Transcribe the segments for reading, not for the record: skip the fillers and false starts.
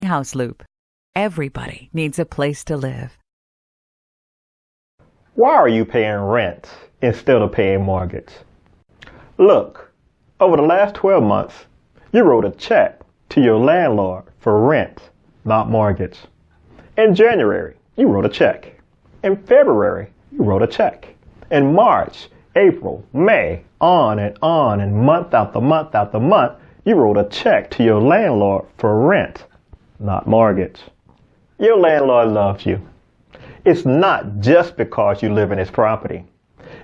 House Loop. Everybody needs a place to live. Why are you paying rent instead of paying mortgage? Look, over the last 12 months, you wrote a check to your landlord for rent, not mortgage. In January, you wrote a check. In February, you wrote a check. In March, April, May, and month after month after month, you wrote a check to your landlord for rent, not mortgage. Your landlord loves you. It's not just because you live in his property.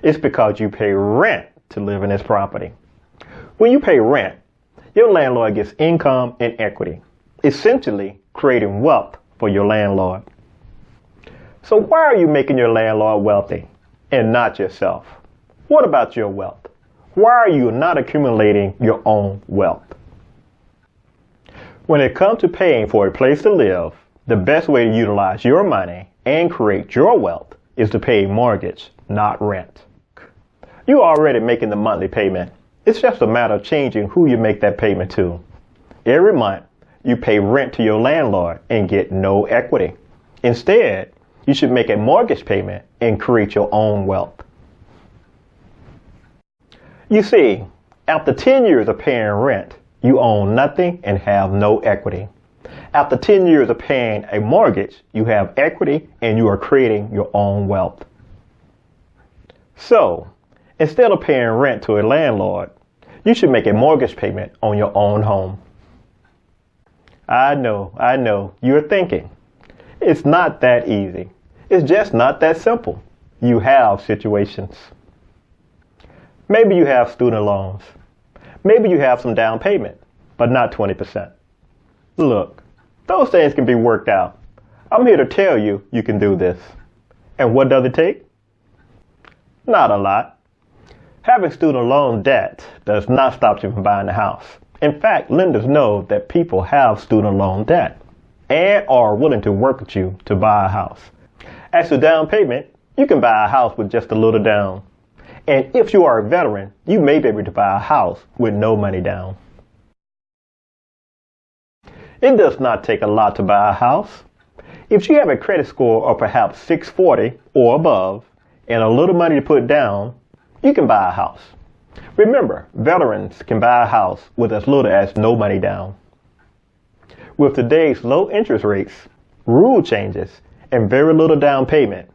It's because you pay rent to live in his property. When you pay rent, your landlord gets income and equity, essentially creating wealth for your landlord. So why are you making your landlord wealthy and not yourself? What about your wealth? Why are you not accumulating your own wealth? When it comes to paying for a place to live, the best way to utilize your money and create your wealth is to pay a mortgage, not rent. You're already making the monthly payment. It's just a matter of changing who you make that payment to. Every month, you pay rent to your landlord and get no equity. Instead, you should make a mortgage payment and create your own wealth. You see, after 10 years of paying rent, you own nothing and have no equity. After 10 years of paying a mortgage, you have equity and you are creating your own wealth. So, instead of paying rent to a landlord, you should make a mortgage payment on your own home. I know, you're thinking, it's not that easy. It's just not that simple. You have situations. Maybe you have student loans. Maybe you have some down payment, but not 20%. Look, those things can be worked out. I'm here to tell you you can do this. And what does it take? Not a lot. Having student loan debt does not stop you from buying a house. In fact, lenders know that people have student loan debt and are willing to work with you to buy a house. As to down payment, you can buy a house with just a little down. And if you are a veteran, you may be able to buy a house with no money down. It does not take a lot to buy a house. If you have a credit score of perhaps 640 or above and a little money to put down, you can buy a house. Remember, veterans can buy a house with as little as no money down. With today's low interest rates, rule changes, and very little down payment,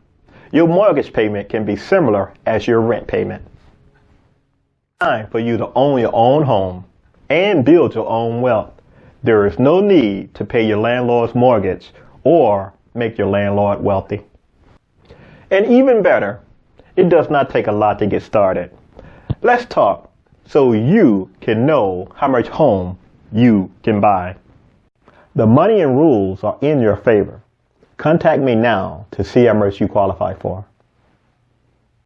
your mortgage payment can be similar as your rent payment. It's time for you to own your own home and build your own wealth. There is no need to pay your landlord's mortgage or make your landlord wealthy. And even better, it does not take a lot to get started. Let's talk so you can know how much home you can buy. The money and rules are in your favor. Contact me now to see how much you qualify for.